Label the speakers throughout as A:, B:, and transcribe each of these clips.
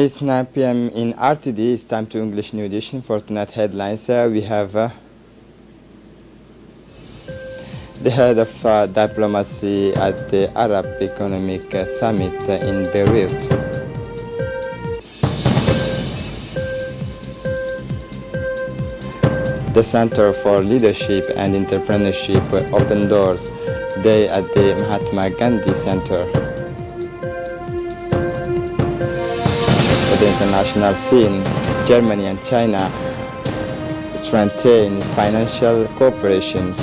A: It's 9 p.m. in RTD. It's time to English New Edition. For tonight headlines, we have the head of diplomacy at the Arab Economic Summit in Beirut. The Center for Leadership and Entrepreneurship opened doors day at the Mahatma Gandhi Center. For the international scene, Germany and China strengthen financial cooperations.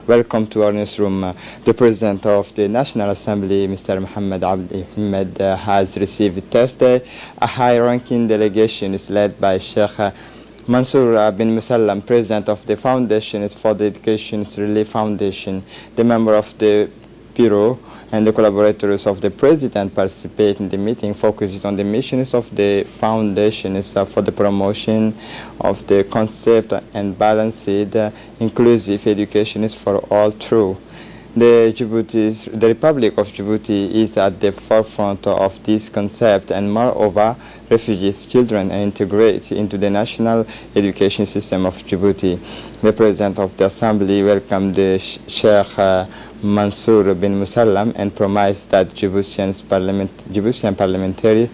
A: Welcome to our newsroom. The President of the National Assembly, Mr. Mohammed Abdi Ahmed, has received Thursday a high-ranking delegation is led by Sheikh Mansour bin Musallam, President of the Foundation for the Education Relief Foundation. The member of the Bureau and the collaborators of the President participate in the meeting, focusing on the missions of the Foundation for the promotion of the concept and balanced, inclusive education for all through. The Republic of Djibouti is at the forefront of this concept, and moreover, refugees, children are integrated into the national education system of Djibouti. The President of the Assembly welcomed the Sheikh Mansour bin Musallam and promised that Djiboutian parliamentary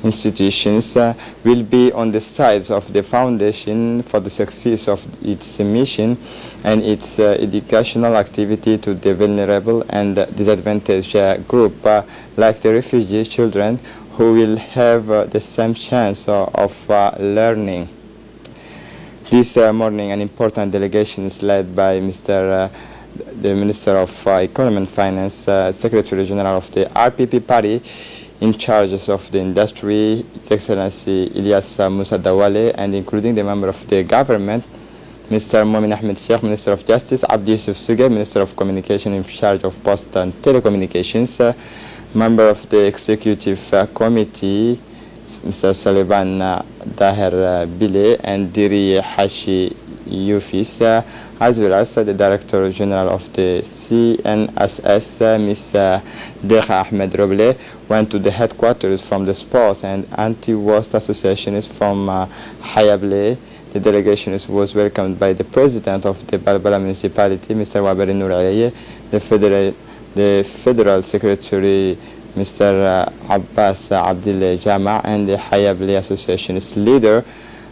A: institutions will be on the sides of the Foundation for the success of its mission and its educational activity to the vulnerable and disadvantaged group like the refugee children who will have the same chance of learning. This morning an important delegation is led by the Minister of Economy and Finance, Secretary General of the RPP Party, in charge of the industry, His Excellency Ilyas Musa Dawale, and including the member of the government, Mr. Momin Ahmed Sheikh, Minister of Justice, Abdi Yusuf Suge, Minister of Communication in charge of Post and Telecommunications, member of the Executive Committee, Mr. Saliban Daher Bile, and Diri Hashi Yufis, as well as the Director General of the CNSS, Ms. Dekha Ahmed Roble, went to the headquarters from the Sports and Anti-Waste Association from Hayable. The delegation was welcomed by the President of the Balbala Municipality, Mr. Waberi Nour Alaye, the Federal Secretary, Mr. Abbas Abdil Jama, and the Hayable Association's leader,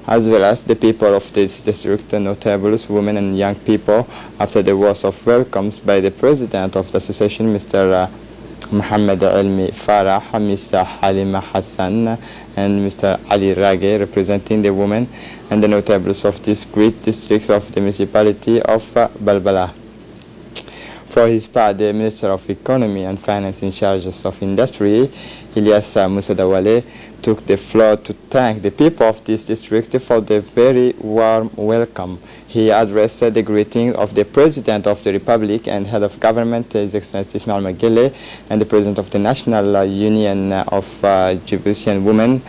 A: as well as the people of this district, notables, women and young people, after the words of welcomes by the President of the Association, Mr. Muhammad Elmi Farah, Mr. Halima Hassan, and Mr. Ali Rage, representing the women and the notables of these great districts of the municipality of Balbala. For his part, the Minister of Economy and Finance in charge of Industry, Ilyas Musa Dawale, took the floor to thank the people of this district for the very warm welcome. He addressed the greeting of the President of the Republic and Head of Government, His Excellency Ismail Magele, and the President of the National Union of Djiboutian Women,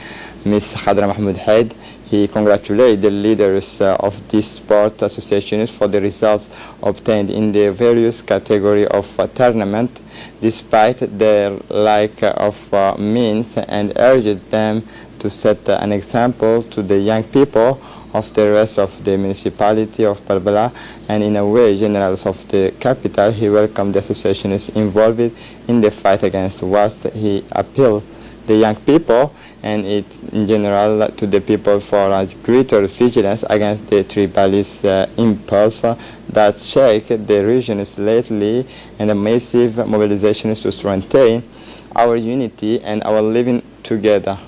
A: Ms. Khadra Mahmoud Haid. He congratulated the leaders of these sport associations for the results obtained in the various categories of tournament, despite their lack of means, and urged them to set an example to the young people of the rest of the municipality of Balbala, and in a way, generals of the capital. He welcomed the associations involved in the fight against waste. He appealed the young people and in general to the people for a greater vigilance against the tribalist impulse that shake the regions lately, and a massive mobilization to strengthen our unity and our living together.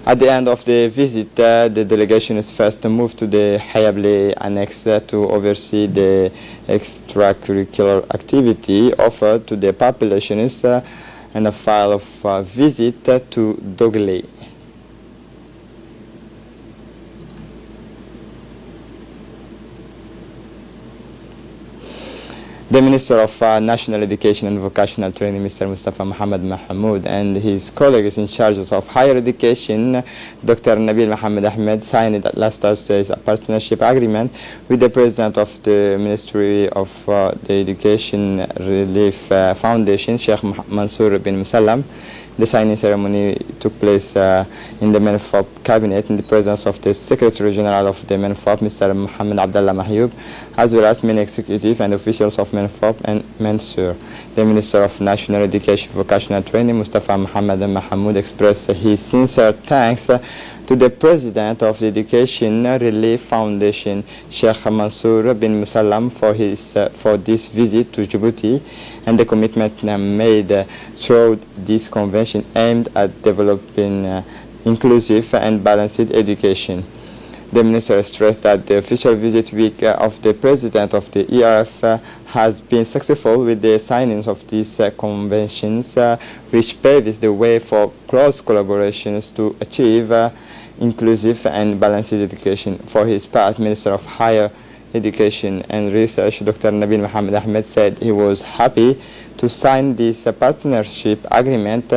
A: At the end of the visit, the delegation is first moved to the Hayable Annex to oversee the extracurricular activity offered to the populations and a file of visit to Dogley. The Minister of National Education and Vocational Training, Mr. Mustafa Mohammed Mahmoud, and his colleagues in charge of higher education, Dr. Nabil Mohammed Ahmed, signed last Thursday a partnership agreement with the President of the Ministry of the Education Relief Foundation, Sheikh Mansour bin Musallam. The signing ceremony took place in the MENFOP cabinet in the presence of the Secretary General of the MENFOP, Mr. Mohammed Abdullah Mahyoub, as well as many executive and officials of MENFOP and MENSUR. The Minister of National Education Vocational Training, Mustafa Mohammed Mahmoud, expressed his sincere thanks to the President of the Education Relief Foundation, Sheikh Mansour bin Musallam, for this visit to Djibouti and the commitment made through this convention aimed at developing inclusive and balanced education. The Minister stressed that the official visit week of the President of the ERF has been successful with the signings of these conventions, which paves the way for close collaborations to achieve inclusive and balanced education. For his part, Minister of Higher Education and Research, Dr. Nabil Mohammed Ahmed, said he was happy to sign this partnership agreement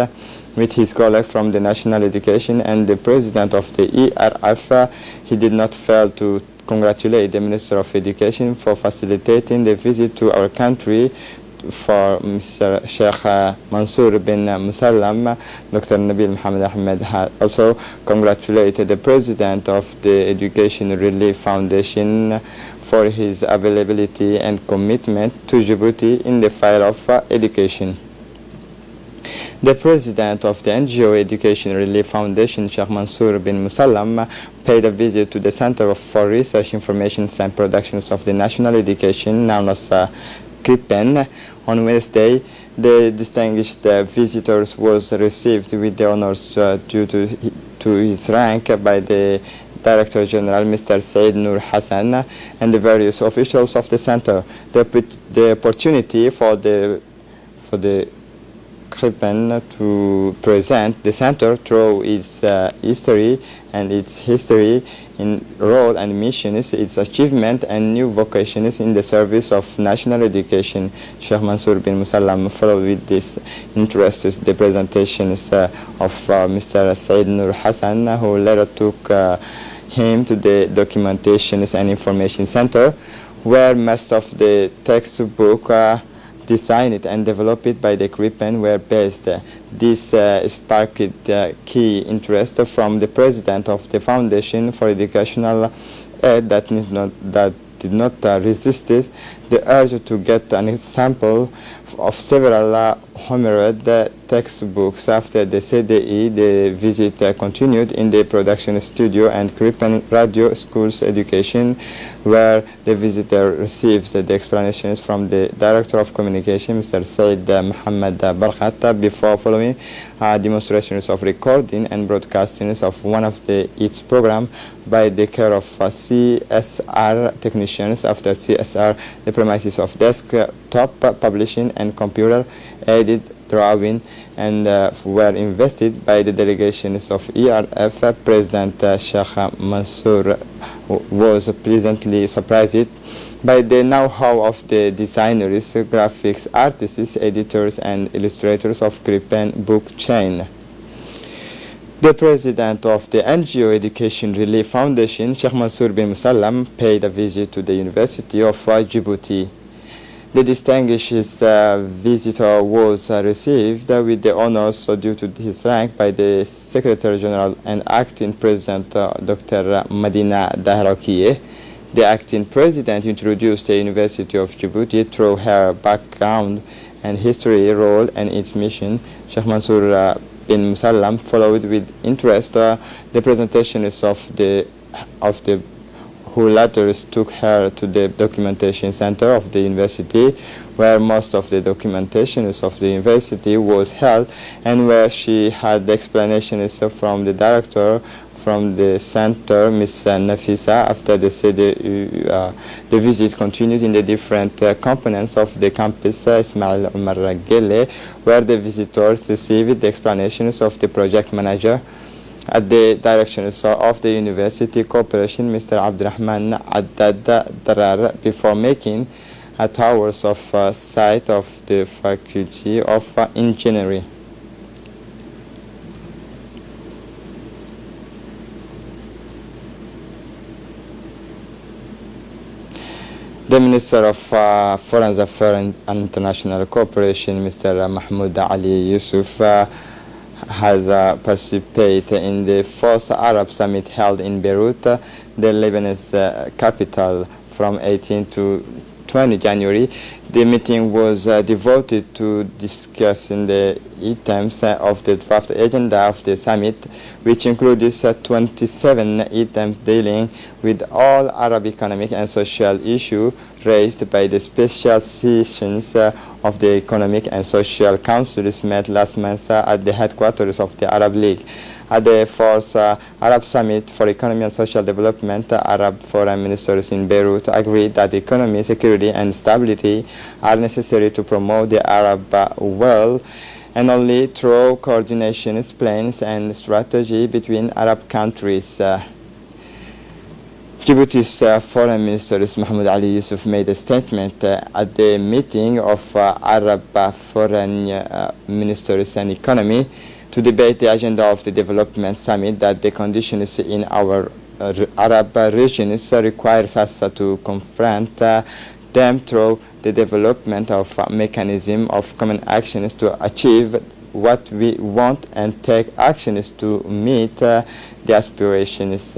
A: with his colleague from the National Education and the President of the ERF. He did not fail to congratulate the Minister of Education for facilitating the visit to our country for Mr. Sheikh Mansour bin Musallam. Dr. Nabil Mohammed Ahmed had also congratulated the President of the Education Relief Foundation for his availability and commitment to Djibouti in the field of education. The President of the NGO Education Relief Foundation, Sheikh Mansour bin Musallam, paid a visit to the Center for Research, Information and Productions of the National Education, known as CRIPEN. On Wednesday, the distinguished visitors was received with the honors due to his rank by the Director General, Mr. Said Nur Hassan, and the various officials of the center. The opportunity for the CRIPEN to present the center through its history in role and missions, its achievement and new vocations in the service of national education. Sheikh Mansour bin Musallam followed with this interest the presentations of Mr. Said Nur Hassan, who later took him to the Documentations and Information Center, where most of the textbook designed and developed by the CRIPEN were based. This sparked key interest from the President of the Foundation for Educational Aid that did not resist the urge to get an example of several homeread textbooks. After the CDE, the visit continued in the production studio and CRIPEN Radio Schools Education, where the visitor received the explanations from the Director of Communication, Mr. Said Mohammed Barkhat, before following demonstrations of recording and broadcastings of one of its programs by the care of CSR technicians. After CSR, the premises of desktop publishing and computer-aided drawing and were invested by the delegations of ERF. President Sheikh Mansour was pleasantly surprised by the know-how of the designers, graphics artists, editors and illustrators of CRIPEN book chain. The President of the NGO Education Relief Foundation, Sheikh Mansour bin Musallam, paid a visit to the University of Djibouti. The distinguished visitor was received with the honors due to his rank by the Secretary General and Acting President, Dr. Madina Dahrakiye. The Acting President introduced the University of Djibouti through her background and history, role and its mission. Sheikh Mansour bin Musallam followed with interest the presentations of the who later took her to the documentation center of the university, where most of the documentations of the university was held and where she had explanations from the director from the center, Ms. Nafisa. After the visit continued in the different components of the campus, Ismail Umar Gele, where the visitors received the explanations of the project manager at the direction of the University Corporation, Mr. Abdurrahman Addad Darar, before making towers of site of the Faculty of Engineering. The Minister of Foreign Affairs and International Cooperation, Mr. Mahmoud Ali Yusuf, has participated in the fourth Arab Summit held in Beirut, the Lebanese capital, from 18 to 20 January. The meeting was devoted to discussing the items of the draft agenda of the summit, which includes 27 items dealing with all Arab economic and social issues raised by the special sessions of the Economic and Social Councils met last month at the headquarters of the Arab League. At the fourth Arab Summit for Economy and Social Development, Arab foreign ministers in Beirut agreed that economy, security, and stability are necessary to promote the Arab world, and only through coordination, plans, and strategy between Arab countries. Djibouti's foreign minister Mahmoud Ali Yusuf made a statement at the meeting of Arab foreign ministers and economy to debate the agenda of the development summit that the conditions in our Arab regions requires us to confront them through the development of a mechanism of common actions to achieve what we want and take actions to meet the aspirations.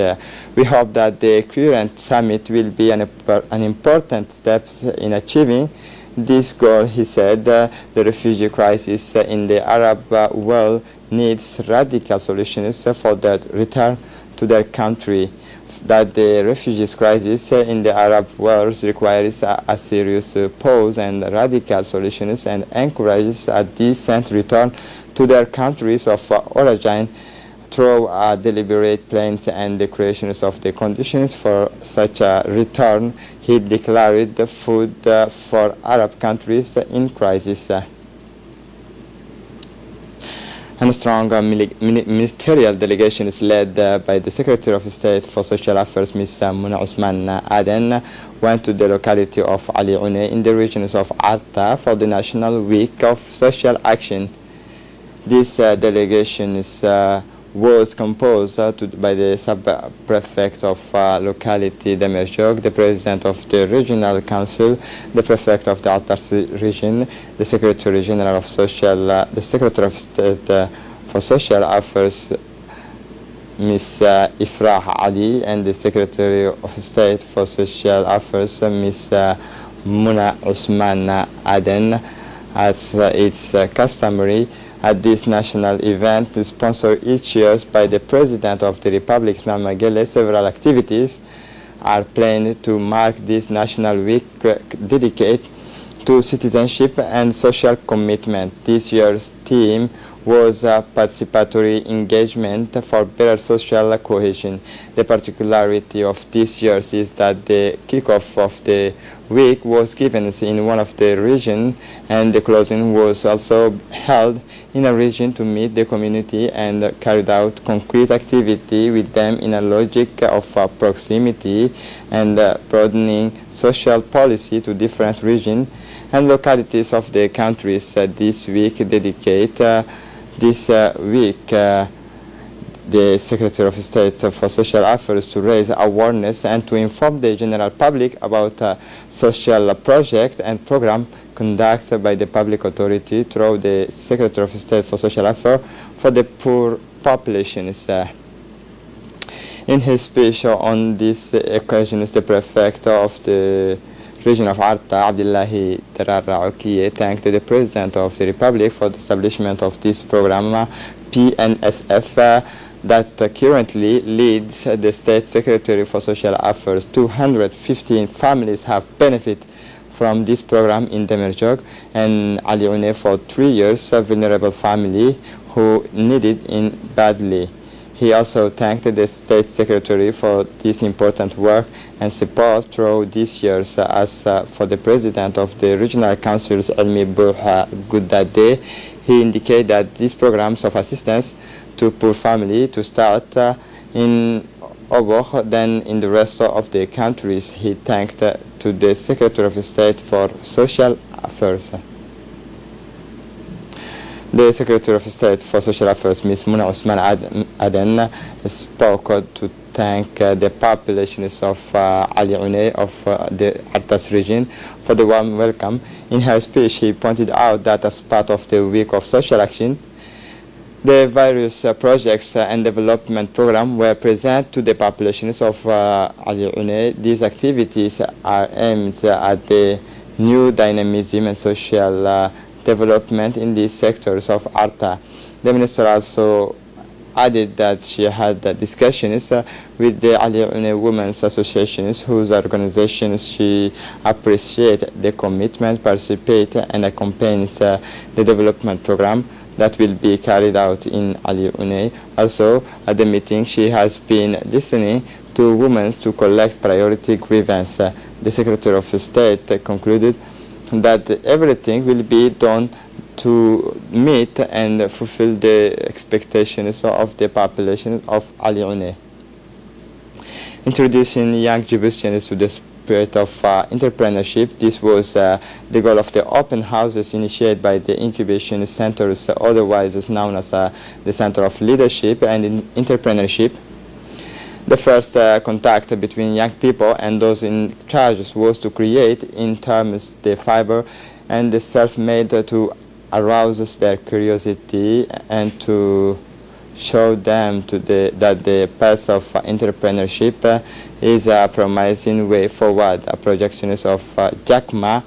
A: We hope that the current summit will be an important step in achieving this goal, he said. The refugee crisis in the Arab world needs radical solutions for their return to their country. That the refugees crisis in the Arab world requires a serious pause and radical solutions, and encourages a decent return to their countries of origin through deliberate plans and the creations of the conditions for such a return. He declared the food for Arab countries in crisis. And a strong ministerial delegation is led by the Secretary of State for Social Affairs, Ms. Muna Usman Aden, went to the locality of Ali Une in the regions of Arta for the National Week of Social Action. This delegation was composed by the sub-prefect of locality Demerjog, the president of the regional council, the prefect of the Altarsi region, the secretary general of the secretary of state for social affairs, Ms. Ifrah Ali, and the secretary of state for social affairs, Ms. Muna Usman Aden. As it's customary at this national event, sponsored each year by the President of the Republic, Ismail Magele, several activities are planned to mark this National Week dedicated to citizenship and social commitment. This year's theme was participatory engagement for better social cohesion. The particularity of this year is that the kickoff of the week was given in one of the regions, and the closing was also held in a region to meet the community and carried out concrete activity with them in a logic of proximity and broadening social policy to different regions and localities of the countries. This week dedicate this week the Secretary of State for Social Affairs to raise awareness and to inform the general public about social project and program conducted by the public authority through the Secretary of State for Social Affairs for the poor populations. In his speech on this occasion, the prefect of the region of Arta, Abdullahi Darar Raukiye, thanked the President of the Republic for the establishment of this program, PNSF, that currently leads the State Secretary for Social Affairs. 215 families have benefited from this program in Demerjog and Ali Une for 3 years, a vulnerable family who needed it badly. He also thanked the State Secretary for this important work and support through these years. As for the President of the Regional Councils, Elmi Bouha Goudade, he indicated that these programs of assistance to poor family to start in Oboh, then in the rest of the countries. He thanked to the Secretary of State for Social Affairs. The Secretary of State for Social Affairs, Ms. Muna Osman Aden, spoke to thank the populations of Ali Unay of the Artas region for the warm welcome. In her speech, she pointed out that as part of the week of social action, the various projects and development programs were presented to the populations of Ali Unay. These activities are aimed at the new dynamism and social development in these sectors of Arta. The minister also added that she had discussions with the Ali Unay Women's Associations, whose organizations she appreciates the commitment, participate and accompanies the development program that will be carried out in Ali Unay. Also, at the meeting, she has been listening to women to collect priority grievances. The Secretary of State concluded that everything will be done to meet and fulfill the expectations of the population of Ali Unay. Introducing young Djiboutians to the spirit of entrepreneurship, this was the goal of the open houses initiated by the incubation centers, otherwise known as the Center of Leadership and Entrepreneurship. The first contact between young people and those in charge was to create in terms the fiber and the self-made to arouse their curiosity and to show them that the path of entrepreneurship is a promising way forward. A projection of Jack Ma,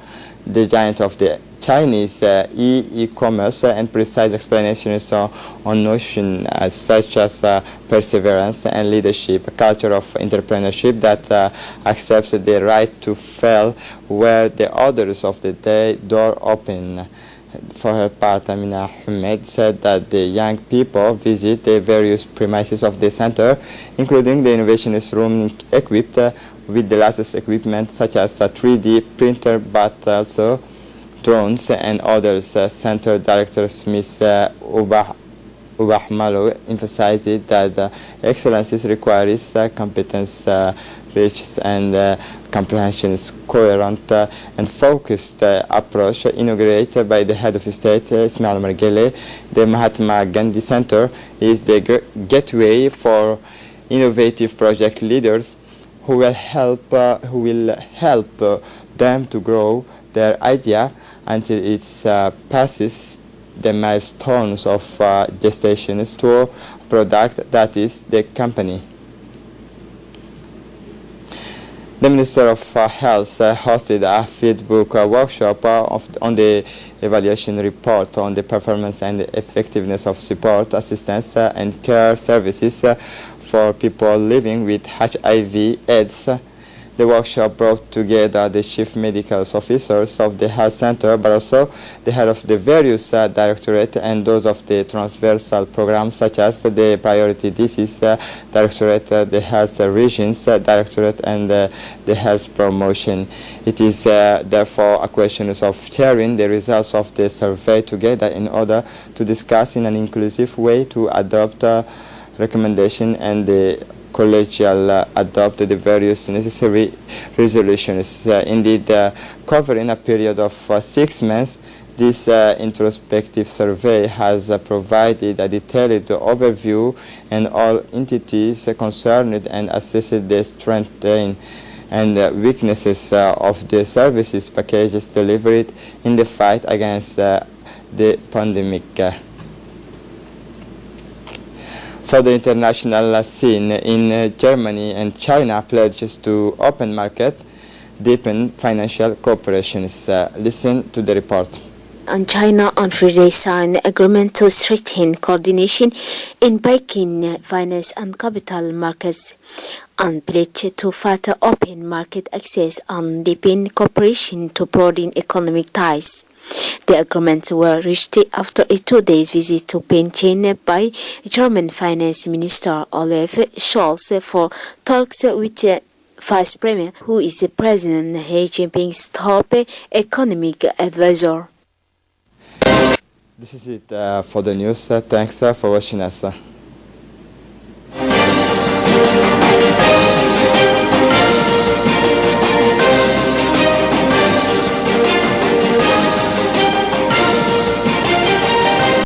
A: the giant of the Chinese e-commerce, and precise explanations on notions such as perseverance and leadership, a culture of entrepreneurship that accepts the right to fail where the others of the day door open. For her part, Amina Ahmed said that the young people visit the various premises of the center, including the innovationist room equipped with the latest equipment such as a 3D printer, but also drones and others. Center Director Ms. Ubahmalo emphasized that excellence requires competence, rich and comprehension, coherent and focused approach inaugurated by the head of state, Ismail Margele. The Mahatma Gandhi Center is the gateway for innovative project leaders who will help them to grow their idea until it passes the milestones of gestation to a product that is the company. The Minister of Health hosted a feedback workshop on the evaluation report on the performance and effectiveness of support, assistance and care services for people living with HIV/AIDS. The workshop brought together the chief medical officers of the health center, but also the head of the various directorates and those of the transversal programs, such as the priority disease directorate, the health regions directorate, and the health promotion. It is therefore a question of sharing the results of the survey together in order to discuss in an inclusive way to adopt recommendation and the collegial adopt the various necessary resolutions. Indeed, covering a period of 6 months, this introspective survey has provided a detailed overview and all entities concerned and assessed the strengths and weaknesses of the services packages delivered in the fight against the pandemic. For the international scene, in Germany and China pledges to open market, deepen financial cooperations. Listen to the report.
B: And China on Friday signed agreement to strengthen coordination in banking, finance and capital markets, and pledge to further open market access and deepen cooperation to broaden economic ties. The agreements were reached after a 2-day visit to Beijing by German Finance Minister Olaf Scholz for talks with Vice Premier, who is President Xi Jinping's top economic advisor.
A: This is it for the news. Thanks for watching us.